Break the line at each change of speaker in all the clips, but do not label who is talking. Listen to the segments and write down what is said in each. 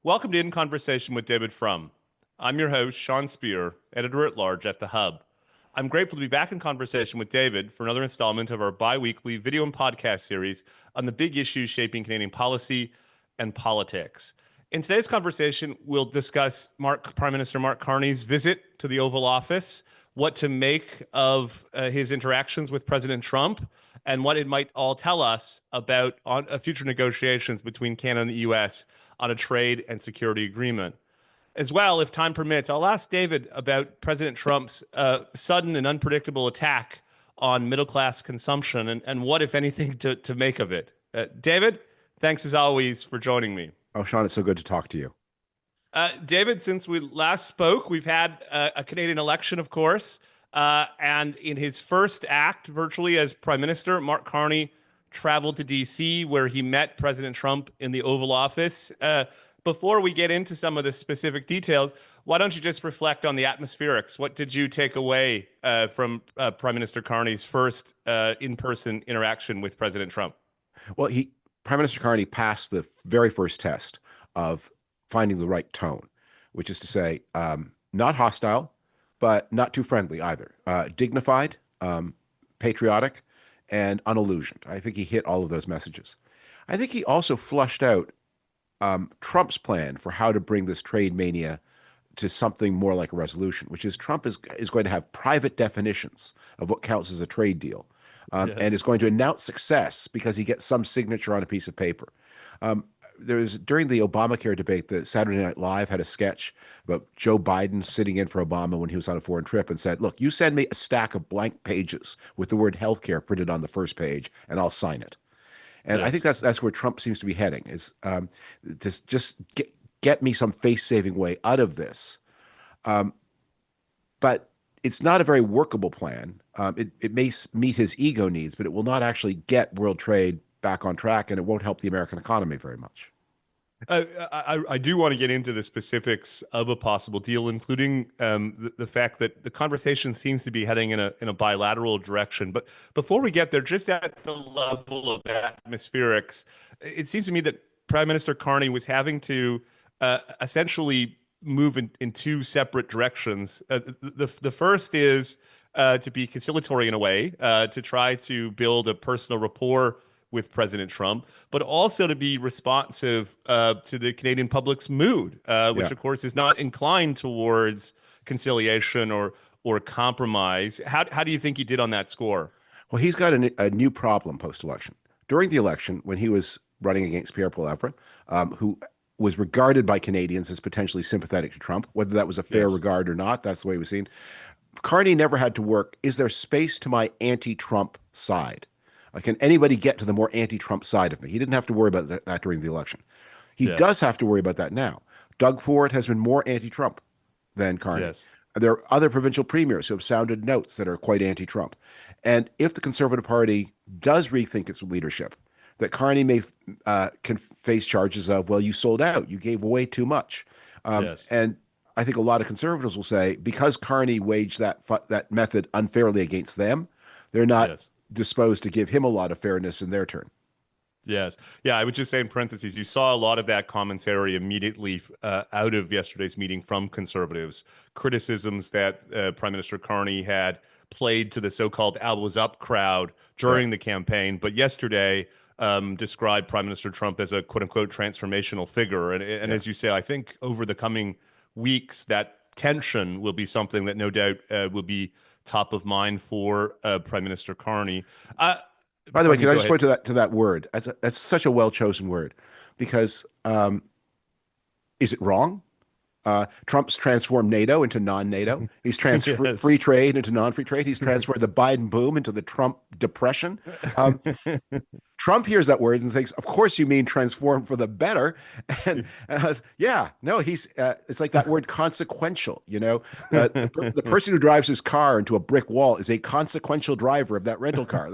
Welcome to In Conversation with David Frum. I'm your host, Sean Spear, editor-at-large at The Hub. I'm grateful to be back in conversation with David for another installment of our bi-weekly video and podcast series on the big issues shaping Canadian policy and politics. In today's conversation, we'll discuss Prime Minister Mark Carney's visit to the Oval Office, what to make of his interactions with President Trump, and what it might all tell us about future negotiations between Canada and the U.S. on a trade and security agreement. As well, if time permits, I'll ask David about President Trump's sudden and unpredictable attack on middle-class consumption and what, if anything, to make of it. David, thanks as always for joining me.
Oh, Sean, it's so good to talk to you.
David, since we last spoke, we've had a Canadian election, of course. And in his first act, virtually as Prime Minister, Mark Carney traveled to D.C., where he met President Trump in the Oval Office. Before we get into some of the specific details, why don't you just reflect on the atmospherics? What did you take away from Prime Minister Carney's first in-person interaction with President Trump?
Well, Prime Minister Carney passed the very first test of finding the right tone, which is to say, not hostile, but not too friendly either. Dignified, patriotic, and unillusioned. I think he hit all of those messages. I think he also flushed out Trump's plan for how to bring this trade mania to something more like a resolution, which is Trump is going to have private definitions of what counts as a trade deal, and is going to announce success because he gets some signature on a piece of paper. During the Obamacare debate, the Saturday Night Live had a sketch about Joe Biden sitting in for Obama when he was on a foreign trip and said, look, you send me a stack of blank pages with the word healthcare printed on the first page and I'll sign it. And I think that's where Trump seems to be heading, is just get me some face-saving way out of this. But it's not a very workable plan. It may meet his ego needs, but it will not actually get world trade back on track, and it won't help the American economy very much.
I do want to get into the specifics of a possible deal, including the fact that the conversation seems to be heading in a bilateral direction. But before we get there, just at the level of atmospherics, it seems to me that Prime Minister Carney was having to essentially move in two separate directions. The first is to be conciliatory in a way, to try to build a personal rapport with President Trump, but also to be responsive to the Canadian public's mood, which of course is not inclined towards conciliation or compromise. How do you think he did on that score?
Well, he's got a new problem post-election. During the election, when he was running against Pierre Poilievre, who was regarded by Canadians as potentially sympathetic to Trump, whether that was a fair regard or not, that's the way it was seen. Carney never had to work, is there space to my anti-Trump side? Can anybody get to the more anti-Trump side of me? He didn't have to worry about that during the election. He does have to worry about that now. Doug Ford has been more anti-Trump than Carney.
Yes.
There are other provincial premiers who have sounded notes that are quite anti-Trump. And if the Conservative Party does rethink its leadership, that Carney may can face charges of, well, you sold out, you gave away too much. And I think a lot of conservatives will say, because Carney waged that method unfairly against them, they're not disposed to give him a lot of fairness in their turn.
Yes. Yeah, I would just say in parentheses, you saw a lot of that commentary immediately out of yesterday's meeting from conservatives. Criticisms that Prime Minister Carney had played to the so-called elbows up crowd during the campaign, but yesterday described Prime Minister Trump as a quote-unquote transformational figure. And as you say, I think over the coming weeks, that tension will be something that no doubt will be top of mind for Prime Minister Carney.
By the way, can I just point to that word? That's such a well-chosen word, because is it wrong? Trump's transformed NATO into non-NATO. He's transferred free trade into non-free trade. He's transferred the Biden boom into the Trump depression. Trump hears that word and thinks, of course you mean transform for the better. And it's like that word consequential, the person who drives his car into a brick wall is a consequential driver of that rental car.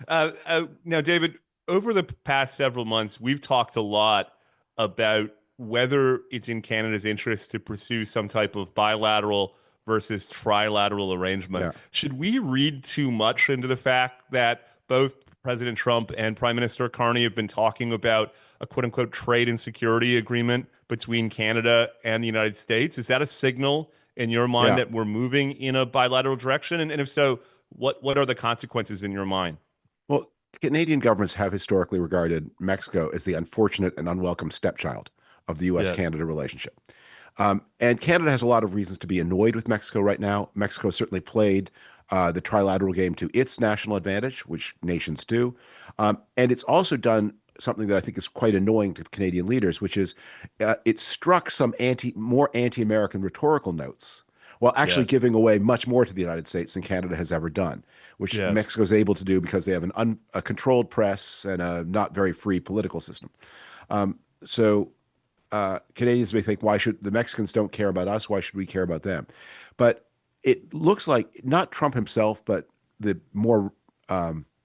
Now, David, over the past several months, we've talked a lot about whether it's in Canada's interest to pursue some type of bilateral versus trilateral arrangement. Yeah. Should we read too much into the fact that both President Trump and Prime Minister Carney have been talking about a quote unquote trade and security agreement between Canada and the United States. Is that a signal in your mind
Yeah.
that we're moving in a bilateral direction? And if so, what are the consequences in your mind?
Well, Canadian governments have historically regarded Mexico as the unfortunate and unwelcome stepchild of the U.S.
Yes.
Canada relationship. And Canada has a lot of reasons to be annoyed with Mexico right now. Mexico certainly played the trilateral game to its national advantage, which nations do. And it's also done something that I think is quite annoying to Canadian leaders, which is it struck some more anti-American rhetorical notes while actually
Yes.
giving away much more to the United States than Canada has ever done, which
Yes.
Mexico is able to do because they have a controlled press and a not very free political system. So Canadians may think, why should the Mexicans don't care about us? Why should we care about them? But it looks like not Trump himself, but the more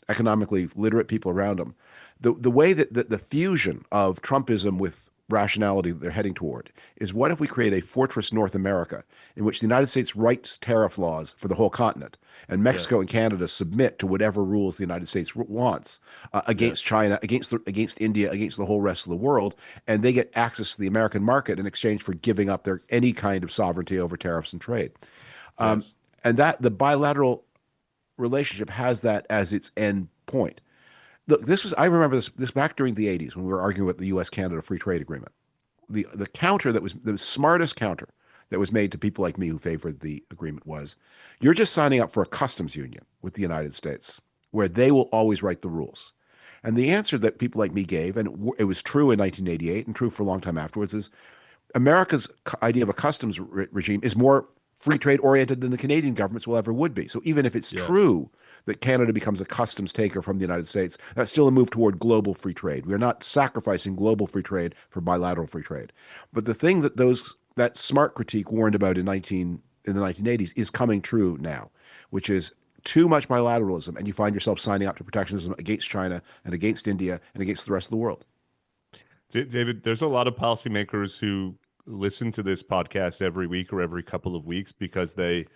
economically literate people around him, the way that the fusion of Trumpism with rationality that they're heading toward is what if we create a fortress North America in which the United States writes tariff laws for the whole continent and
Yes.
Mexico and Canada submit to whatever rules the United States wants against
Yes.
China, against India, against the whole rest of the world, and they get access to the American market in exchange for giving up their any kind of sovereignty over tariffs and trade. Um,
Yes.
and that the bilateral relationship has that as its end point. Look, I remember this back during the 80s when we were arguing about the U.S. Canada free trade agreement. The counter that was the smartest counter that was made to people like me who favored the agreement was, you're just signing up for a customs union with the United States where they will always write the rules. And the answer that people like me gave, and it was true in 1988 and true for a long time afterwards, is America's idea of a customs regime is more free trade oriented than the Canadian governments will ever would be. So even if it's
Yes.
true that Canada becomes a customs taker from the United States, that's still a move toward global free trade. We are not sacrificing global free trade for bilateral free trade. But the thing that that smart critique warned about in the 1980s is coming true now, which is too much bilateralism, and you find yourself signing up to protectionism against China and against India and against the rest of the world.
David, there's a lot of policymakers who listen to this podcast every week or every couple of weeks because they've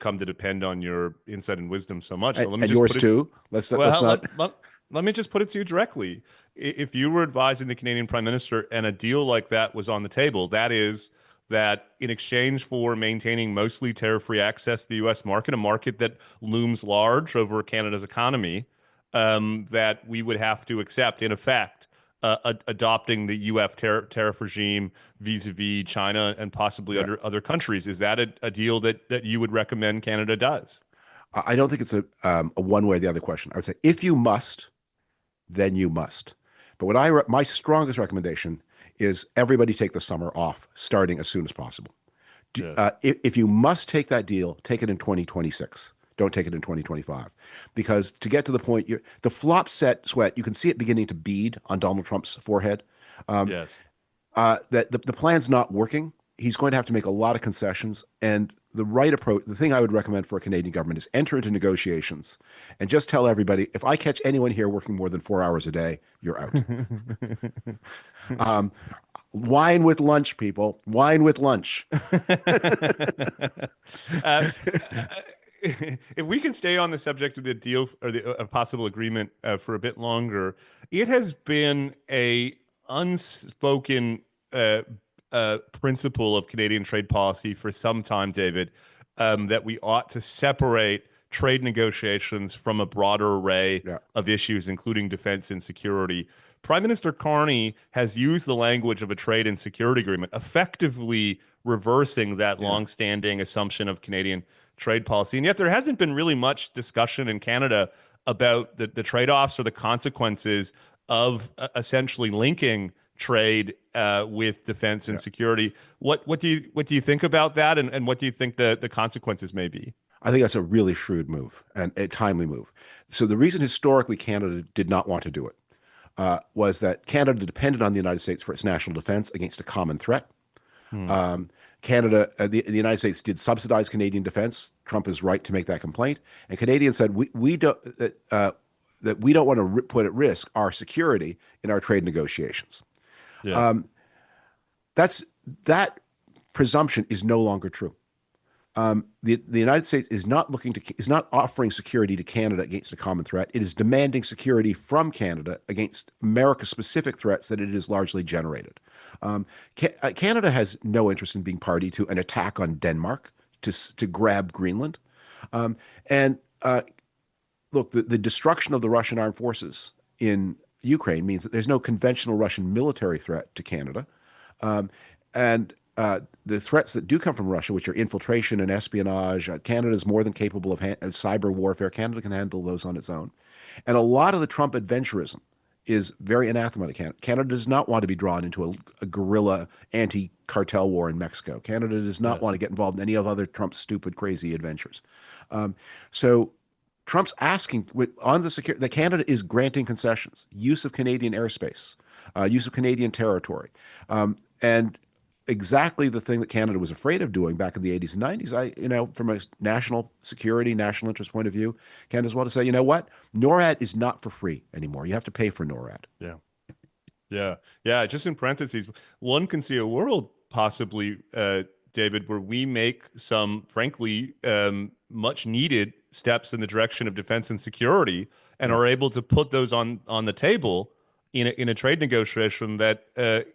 come to depend on your insight and wisdom so much. So let me
And
just
yours
put it
too. Let's
well,
not.
let me just put it to you directly. If you were advising the Canadian Prime Minister and a deal like that was on the table, that is that in exchange for maintaining mostly tariff-free access to the U.S. market, a market that looms large over Canada's economy, that we would have to accept, in effect, adopting the UF tariff regime vis-a-vis China and possibly
Yeah.
other countries. Is that a deal that you would recommend Canada does?
I don't think it's a one way or the other question. I would say if you must, then you must. But my strongest recommendation is everybody take the summer off, starting as soon as possible.
Yes.
If you must take that deal, take it in 2026. Don't take it in 2025, because to get to the point, the flop set sweat, you can see it beginning to bead on Donald Trump's forehead.
Yes.
That the plan's not working. He's going to have to make a lot of concessions. And the right approach, the thing I would recommend for a Canadian government is enter into negotiations and just tell everybody, if I catch anyone here working more than 4 hours a day, you're out. Wine with lunch, people. Wine with lunch.
uh, if we can stay on the subject of the deal or the a possible agreement for a bit longer, it has been a unspoken principle of Canadian trade policy for some time, David, that we ought to separate trade negotiations from a broader array
Yeah.
of issues, including defense and security. Prime Minister Carney has used the language of a trade and security agreement, effectively reversing that
Yeah.
longstanding assumption of Canadian trade policy. And yet there hasn't been really much discussion in Canada about the trade-offs or the consequences of essentially linking trade with defense and
Yeah.
security. What do you think about that, and what do you think the consequences may be?
I think that's a really shrewd move and a timely move. So the reason historically Canada did not want to do it was that Canada depended on the United States for its national defense against a common threat.
Hmm.
The United States did subsidize Canadian defense. Trump is right to make that complaint. And Canadians said we don't that we don't want to put at risk our security in our trade negotiations.
Yes.
That presumption is no longer true. The United States is not offering security to Canada against a common threat. It is demanding security from Canada against America-specific threats that it has largely generated. Canada has no interest in being party to an attack on Denmark to grab Greenland. Um, and look, the destruction of the Russian armed forces in Ukraine means that there's no conventional Russian military threat to Canada. Um, and the threats that do come from Russia, which are infiltration and espionage, Canada is more than capable of cyber warfare. Canada can handle those on its own. And a lot of the Trump adventurism is very anathema to Canada. Canada does not want to be drawn into a guerrilla anti-cartel war in Mexico. Canada does not want to get involved in any of other Trump's stupid, crazy adventures. So Trump's asking on the security that Canada is granting concessions, use of Canadian airspace, use of Canadian territory, and exactly the thing that Canada was afraid of doing back in the 80s and 90s. From a national security, national interest point of view, Canada's want to say, you know what? NORAD is not for free anymore. You have to pay for NORAD.
Yeah. Yeah. Yeah. Just in parentheses, one can see a world possibly, David, where we make some, frankly, much needed steps in the direction of defense and security and are able to put those on the table in a trade negotiation that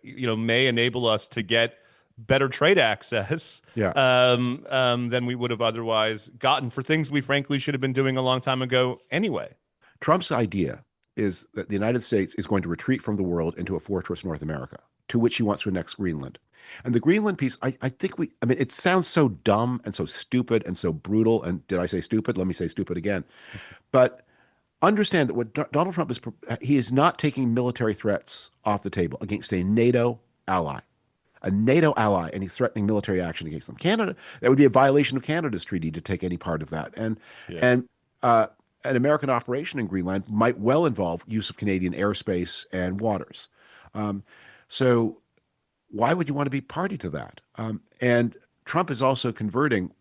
may enable us to get better trade access
Yeah.
than we would have otherwise gotten for things we frankly should have been doing a long time ago anyway.
Trump's idea is that the United States is going to retreat from the world into a fortress North America, to which he wants to annex Greenland. And the Greenland piece, I mean, it sounds so dumb and so stupid and so brutal. And did I say stupid? Let me say stupid again. But understand that what Donald Trump he is not taking military threats off the table against a NATO ally. And he's threatening military action against them. Canada, that would be a violation of Canada's treaty to take any part of that. And an American operation in Greenland might well involve use of Canadian airspace and waters. So why would you want to be party to that? And Trump is also converting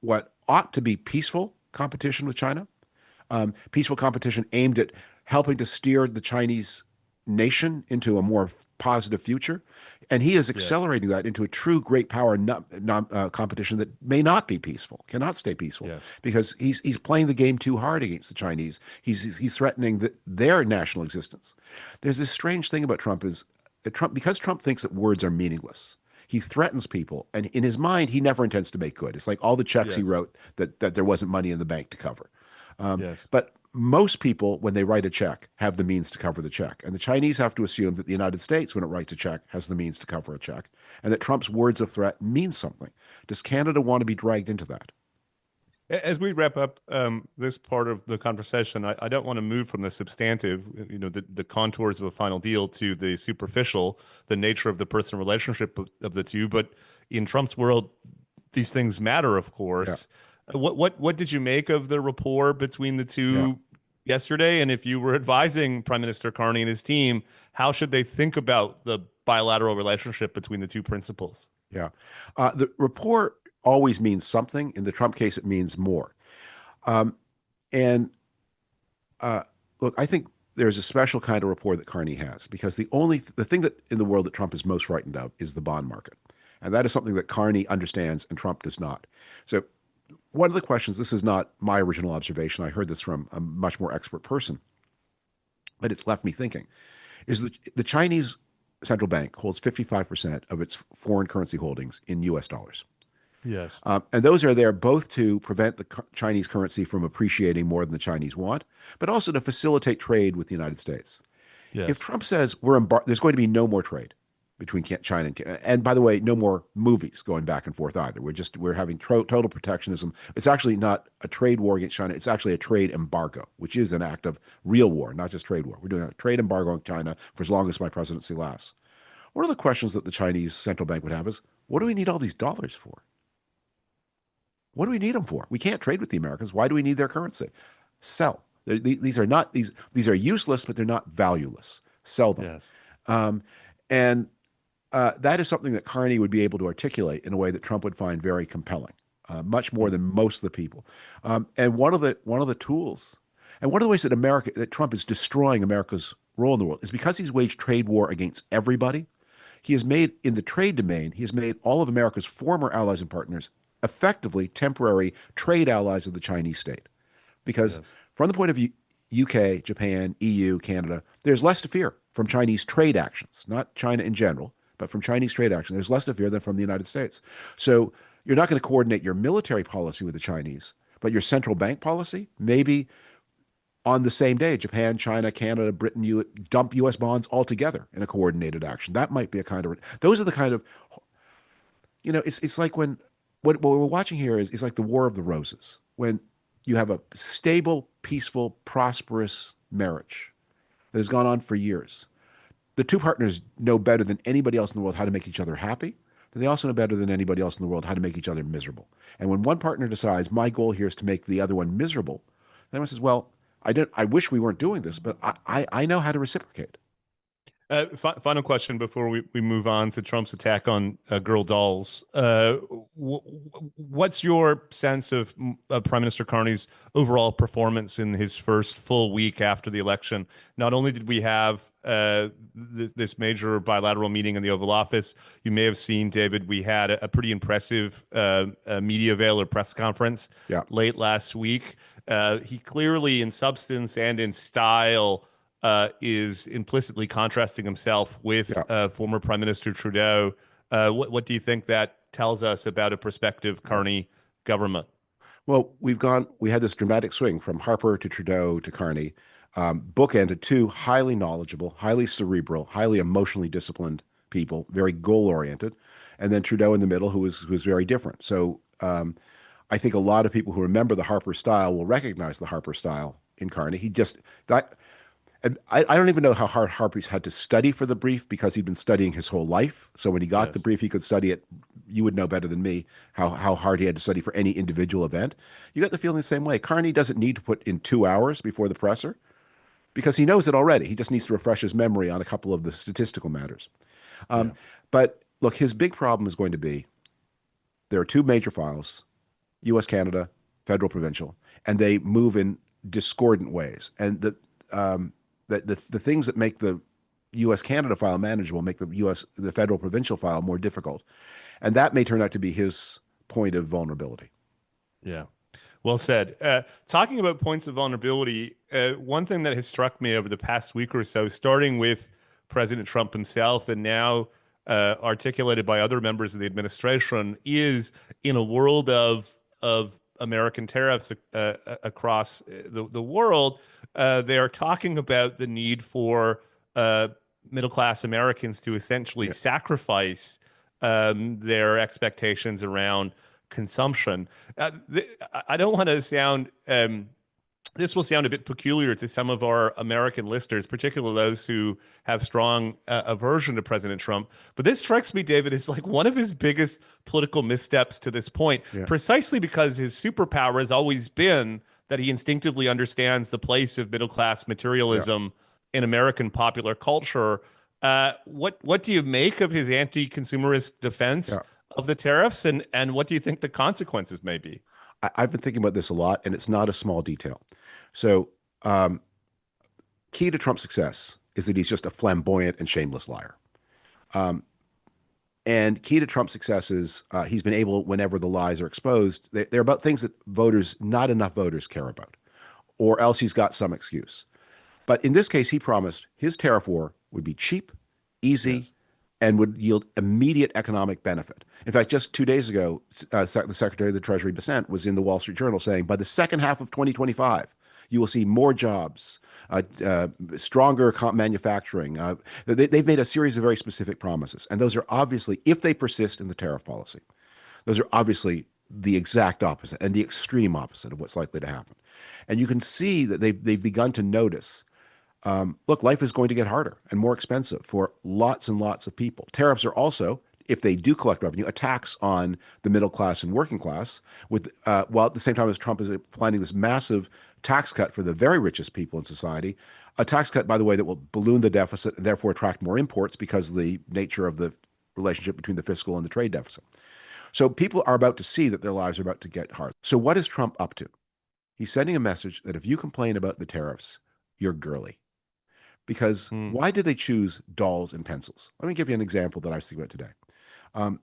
what ought to be peaceful competition with China, peaceful competition aimed at helping to steer the Chinese nation into a more positive future. And he is accelerating that into a true great power competition that may not be peaceful, cannot stay peaceful, because he's playing the game too hard against the Chinese. He's threatening their national existence. There's this strange thing about Trump is that because Trump thinks that words are meaningless, he threatens people, and in his mind, he never intends to make good. It's like all the checks he wrote that there wasn't money in the bank to cover. But most people, when they write a check, have the means to cover the check. And the Chinese have to assume that the United States, when it writes a check, has the means to cover a check, and that Trump's words of threat mean something. Does Canada want to be dragged into that?
As we wrap up this part of the conversation, I don't want to move from the substantive, the contours of a final deal, to the superficial, the nature of the personal relationship of the two. But in Trump's world, these things matter, of course. Yeah. What did you make of the rapport between the two yesterday? And if you were advising Prime Minister Carney and his team, how should they think about the bilateral relationship between the two principals?
Yeah. The rapport always means something. In the Trump case, it means more. Look, I think there's a special kind of rapport that Carney has, because the thing that in the world that Trump is most frightened of is the bond market. And that is something that Carney understands and Trump does not. So one of the questions, this is not my original observation, I heard this from a much more expert person, but it's left me thinking, is that the Chinese central bank holds 55% of its foreign currency holdings in US dollars.
Yes.
And those are there both to prevent the Chinese currency from appreciating more than the Chinese want, but also to facilitate trade with the United States. Yes. If Trump says there's going to be no more trade between China and by the way, no more movies going back and forth either. We're having total protectionism. It's actually not a trade war against China. It's actually a trade embargo, which is an act of real war, not just trade war. We're doing a trade embargo on China for as long as my presidency lasts. One of the questions that the Chinese central bank would have is, what do we need all these dollars for? What do we need them for? We can't trade with the Americans. Why do we need their currency? Sell. These are useless, but they're not valueless. Sell them. Yes. That is something that Carney would be able to articulate in a way that Trump would find very compelling, much more than most of the people. And one of the tools, and one of the ways that Trump is destroying America's role in the world is because he's waged trade war against everybody. He has made, in the trade domain, he has made all of America's former allies and partners effectively temporary trade allies of the Chinese state. Because
Yes.
from the point of view, UK, Japan, EU, Canada, there's less to fear from Chinese trade actions, not China in general, but from Chinese trade action. There's less to fear than from the United States. So you're not going to coordinate your military policy with the Chinese, but your central bank policy, maybe on the same day, Japan, China, Canada, Britain, you dump U.S. bonds altogether in a coordinated action. That might be a kind of, those are the kind of, it's like when, what we're watching here is like the War of the Roses, when you have a stable, peaceful, prosperous marriage that has gone on for years. The two partners know better than anybody else in the world how to make each other happy, but they also know better than anybody else in the world how to make each other miserable. And when one partner decides, my goal here is to make the other one miserable, the other one says, well, I wish we weren't doing this, but I know how to reciprocate.
Final question before we move on to Trump's attack on girl dolls. What's your sense of Prime Minister Carney's overall performance in his first full week after the election? Not only did we have this major bilateral meeting in the Oval Office, you may have seen, David, we had a pretty impressive media avail or press conference
Yeah.
late last week. He clearly, in substance and in style, is implicitly contrasting himself with
Yeah.
former Prime Minister Trudeau. What do you think that tells us about a prospective Carney government?
Well, we had this dramatic swing from Harper to Trudeau to Carney, bookended two highly knowledgeable, highly cerebral, highly emotionally disciplined people, very goal oriented, and then Trudeau in the middle, who was very different. So I think a lot of people who remember the Harper style will recognize the Harper style in Carney. He just that. And I don't even know how hard Harper's had to study for the brief because he'd been studying his whole life. So when he got the
Yes.
brief, he could study it. You would know better than me how hard he had to study for any individual event. You got the feeling the same way. Carney doesn't need to put in 2 hours before the presser because he knows it already. He just needs to refresh his memory on a couple of the statistical matters.
Yeah.
But look, his big problem is going to be there are two major files, U.S. Canada, federal, provincial, and they move in discordant ways. And the things that make the U.S. Canada file manageable make the federal provincial file more difficult, and that may turn out to be his point of vulnerability.
Yeah. Well said. Talking about points of vulnerability, one thing that has struck me over the past week or so, starting with President Trump himself and now articulated by other members of the administration, is in a world of American tariffs across the world, they are talking about the need for middle class Americans to essentially
Yeah.
sacrifice their expectations around consumption. I don't want to sound, this will sound a bit peculiar to some of our American listeners, particularly those who have strong aversion to President Trump. But this strikes me, David, as like one of his biggest political missteps to this point,
Yeah.
precisely because his superpower has always been that he instinctively understands the place of middle class
Yeah.
materialism in American popular culture. What do you make of his anti-consumerist defense
Yeah.
of the tariffs, and what do you think the consequences may be?
I've been thinking about this a lot, and it's not a small detail. So, um, key to Trump's success is that he's just a flamboyant and shameless liar. Um, and key to Trump's success is he's been able, whenever the lies are exposed, they're about things that not enough voters care about, or else he's got some excuse. But in this case, he promised his tariff war would be cheap, easy,
Yes.
and would yield immediate economic benefit. In fact, just 2 days ago, the Secretary of the Treasury Besant was in the Wall Street Journal saying by the second half of 2025, you will see more jobs, stronger manufacturing. They've made a series of very specific promises. And those are obviously, if they persist in the tariff policy, those are obviously the exact opposite and the extreme opposite of what's likely to happen. And you can see that they've begun to notice look, life is going to get harder and more expensive for lots and lots of people. Tariffs are also, if they do collect revenue, a tax on the middle class and working class, while at the same time as Trump is planning this massive tax cut for the very richest people in society, a tax cut, by the way, that will balloon the deficit and therefore attract more imports because of the nature of the relationship between the fiscal and the trade deficit. So people are about to see that their lives are about to get hard. So what is Trump up to? He's sending a message that if you complain about the tariffs, you're girly. Because
Hmm.
why do they choose dolls and pencils? Let me give you an example that I was thinking about today. Um,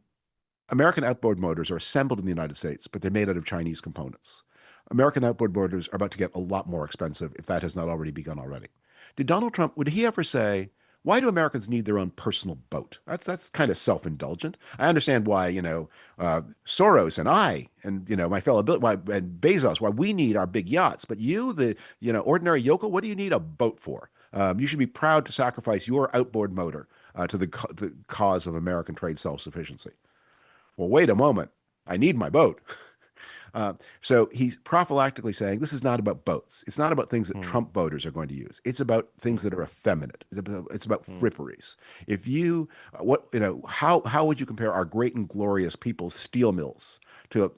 American outboard motors are assembled in the United States, but they're made out of Chinese components. American outboard motors are about to get a lot more expensive if that has not already begun already. Did Donald Trump, would he ever say, why do Americans need their own personal boat? That's kind of self-indulgent. I understand why, Soros and I and, my fellow, and Bezos, why we need our big yachts. But you, the, ordinary yokel, what do you need a boat for? You should be proud to sacrifice your outboard motor to the cause of American trade self-sufficiency. Well, wait a moment. I need my boat. So he's prophylactically saying this is not about boats. It's not about things that
Hmm.
Trump voters are going to use. It's about things that are effeminate. It's about
Hmm.
fripperies. If you, how would you compare our great and glorious people's steel mills to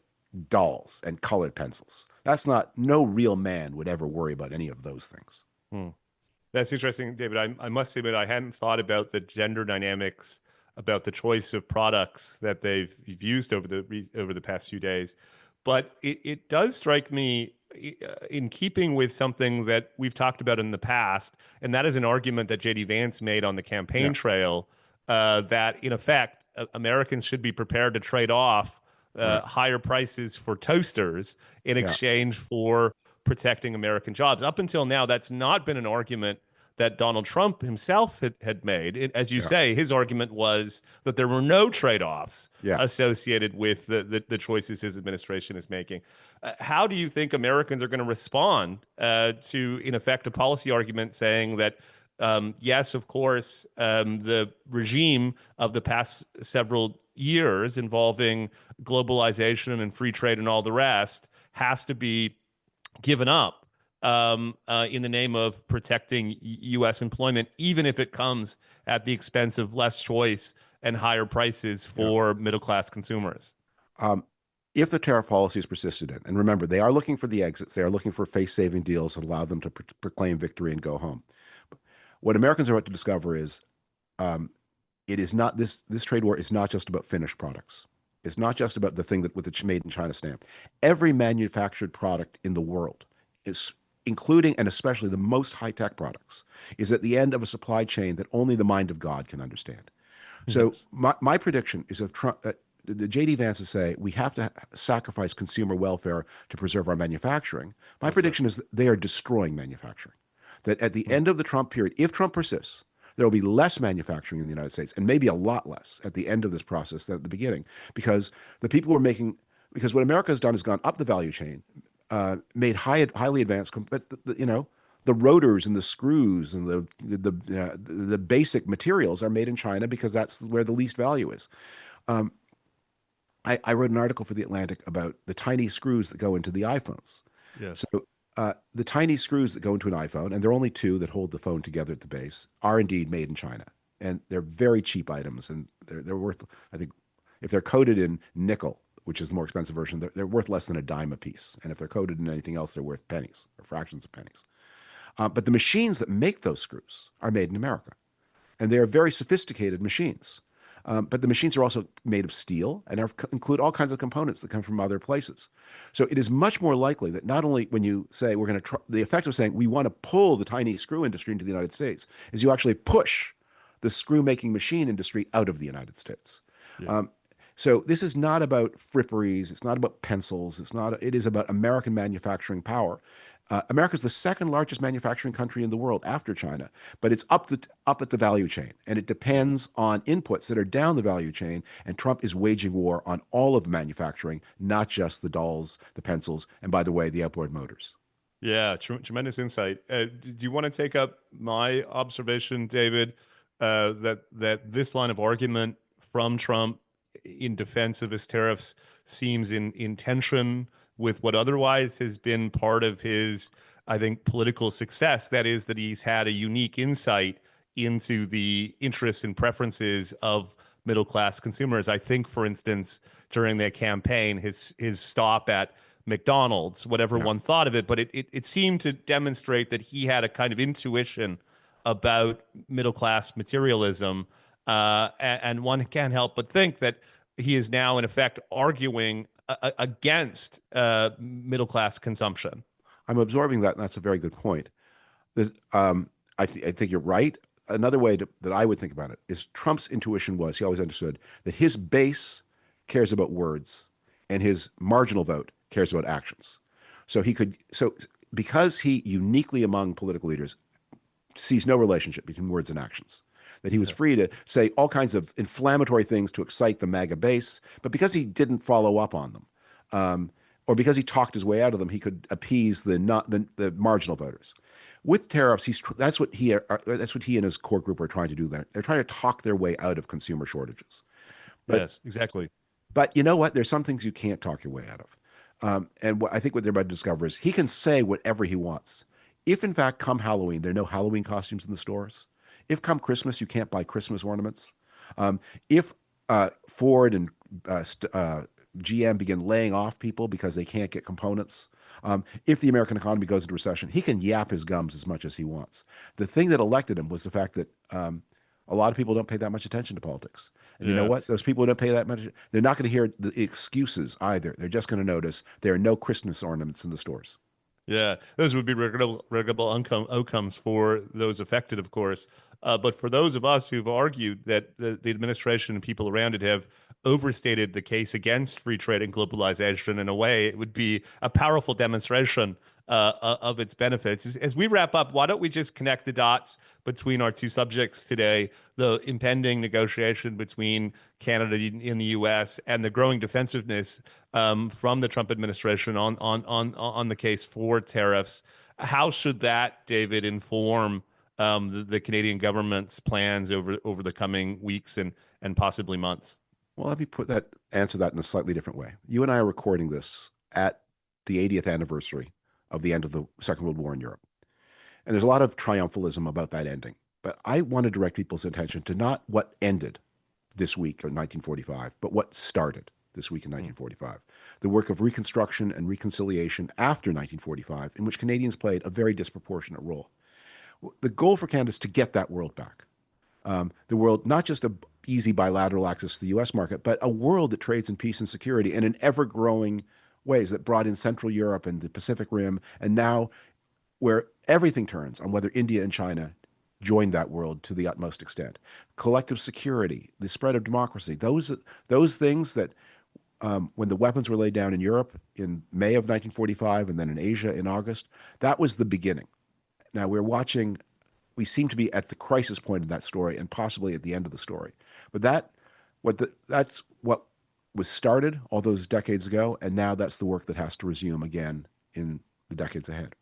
dolls and colored pencils? That's not, no real man would ever worry about any of those things.
Hmm. That's interesting, David. I must admit, I hadn't thought about the gender dynamics, about the choice of products that they've used over the past few days. But it does strike me in keeping with something that we've talked about in the past, and that is an argument that J.D. Vance made on the campaign
Yeah,
trail, that in effect, Americans should be prepared to trade off
right.
higher prices for toasters in
Yeah,
exchange for protecting American jobs. Up until now, that's not been an argument that Donald Trump himself had made. As you
yeah,
say, his argument was that there were no trade-offs
yeah.
associated with the choices his administration is making. How do you think Americans are going to respond to, in effect, a policy argument saying that, yes, of course, the regime of the past several years involving globalization and free trade and all the rest has to be given up in the name of protecting U.S. employment, even if it comes at the expense of less choice and higher prices
Yeah.
for middle class consumers?
Um, if the tariff policy is persisted in, and remember, they are looking for the exits, they are looking for face-saving deals that allow them to proclaim victory and go home. What Americans are about to discover is um, it is not this trade war is not just about finished products. It's not just about the thing that with the made in China stamp. Every manufactured product in the world is including and especially the most high-tech products is at the end of a supply chain that only the mind of God can understand. So
Yes.
my prediction is if Trump, the JD Vances say we have to sacrifice consumer welfare to preserve our manufacturing. My
Well said.
prediction is that they are destroying manufacturing. That at the
Hmm.
end of the Trump period, if Trump persists, there will be less manufacturing in the United States, and maybe a lot less at the end of this process than at the beginning, because the people who are making, because what America has done is gone up the value chain, made highly advanced, but the rotors and the screws and the basic materials are made in China because that's where the least value is. Um, I wrote an article for The Atlantic about the tiny screws that go into the iPhones.
Yes.
So the tiny screws that go into an iPhone, and there are only two that hold the phone together at the base, are indeed made in China, and they're very cheap items, and they're worth, I think, if they're coated in nickel, which is the more expensive version, they're worth less than a dime a piece, and if they're coated in anything else, they're worth pennies or fractions of pennies. But the machines that make those screws are made in America, and they are very sophisticated machines. But the machines are also made of steel and include all kinds of components that come from other places. So it is much more likely that not only when you say we're going to try, the effect of saying we want to pull the tiny screw industry into the United States is you actually push the screw making machine industry out of the United States.
Yeah.
Um, so this is not about fripperies. It's not about pencils. It's not. It is about American manufacturing power. America is the second largest manufacturing country in the world after China, but it's up at the value chain, and it depends on inputs that are down the value chain. And Trump is waging war on all of the manufacturing, not just the dolls, the pencils, and by the way, the outboard motors.
Yeah, tremendous insight. Do you want to take up my observation, David, that this line of argument from Trump in defense of his tariffs seems in tension with what otherwise has been part of his, I think, political success? That is, that he's had a unique insight into the interests and preferences of middle class consumers. I think, for instance, during their campaign, his stop at McDonald's, whatever
Yeah.
one thought of it, but it seemed to demonstrate that he had a kind of intuition about middle class materialism, and one can't help but think that he is now in effect arguing against middle class consumption.
I'm absorbing that, and that's a very good point. There's, I think you're right. Another way that I would think about it is Trump's intuition was he always understood that his base cares about words, and his marginal vote cares about actions. So because he uniquely among political leaders sees no relationship between words and actions, that he was
Yeah.
free to say all kinds of inflammatory things to excite the MAGA base, but because he didn't follow up on them, or because he talked his way out of them, he could appease the not the marginal voters. With tariffs, that's what he and his core group are trying to do. They're trying to talk their way out of consumer shortages. But
Yes, exactly.
but you know what? There's some things you can't talk your way out of. And I think what they're about to discover is he can say whatever he wants. If in fact come Halloween there are no Halloween costumes in the stores, if come Christmas you can't buy Christmas ornaments, if Ford and GM begin laying off people because they can't get components, if the American economy goes into recession, he can yap his gums as much as he wants. The thing that elected him was the fact that a lot of people don't pay that much attention to politics. And you know
Yeah.
what? Those people who don't pay that much, they're not going to hear the excuses either. They're just going to notice there are no Christmas ornaments in the stores.
Yeah, those would be regrettable outcomes for those affected, of course. But for those of us who've argued that the administration and people around it have overstated the case against free trade and globalization in a way, it would be a powerful demonstration of its benefits. As we wrap up, why don't we just connect the dots between our two subjects today, the impending negotiation between Canada and the U.S. and the growing defensiveness from the Trump administration on the case for tariffs. How should that, David, inform the Canadian government's plans over the coming weeks and possibly months?
Well, let me answer that in a slightly different way. You and I are recording this at the 80th anniversary of the end of the Second World War in Europe. And there's a lot of triumphalism about that ending. But I want to direct people's attention to not what ended this week in 1945, but what started this week in 1945. The work of reconstruction and reconciliation after 1945, in which Canadians played a very disproportionate role. The goal for Canada is to get that world back. The world, not just a easy bilateral access to the U.S. market, but a world that trades in peace and security and in ever-growing ways that brought in Central Europe and the Pacific Rim, and now where everything turns on whether India and China join that world to the utmost extent. Collective security, the spread of democracy, those things that when the weapons were laid down in Europe in May of 1945 and then in Asia in August, that was the beginning. Now we seem to be at the crisis point in that story and possibly at the end of the story. But that's what was started all those decades ago, and now that's the work that has to resume again in the decades ahead.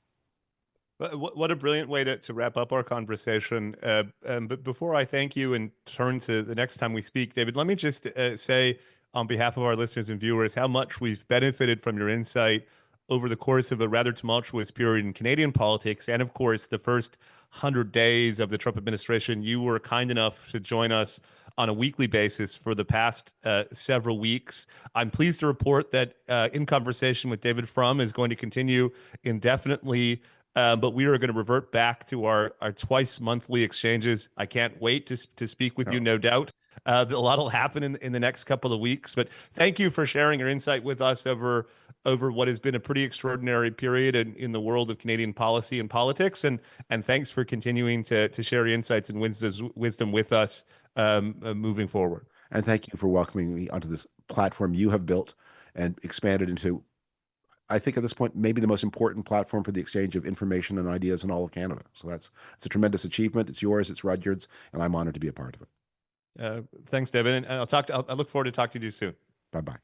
What a brilliant way to wrap up our conversation. But before I thank you and turn to the next time we speak, David, let me just say on behalf of our listeners and viewers how much we've benefited from your insight over the course of a rather tumultuous period in Canadian politics. And of course, the first 100 days of the Trump administration, you were kind enough to join us on a weekly basis for the past several weeks. I'm pleased to report that In Conversation with David Frum is going to continue indefinitely. But we are going to revert back to our twice monthly exchanges. I can't wait to speak with you, no doubt. A lot will happen in the next couple of weeks. But thank you for sharing your insight with us over what has been a pretty extraordinary period in the world of Canadian policy and politics. And thanks for continuing to share your insights and wisdom with us moving forward.
And thank you for welcoming me onto this platform you have built and expanded into, I think at this point, maybe the most important platform for the exchange of information and ideas in all of Canada. So it's a tremendous achievement. It's yours, it's Rudyard's, and I'm honored to be a part of it.
Thanks, David. And I look forward to talking to you soon.
Bye-bye.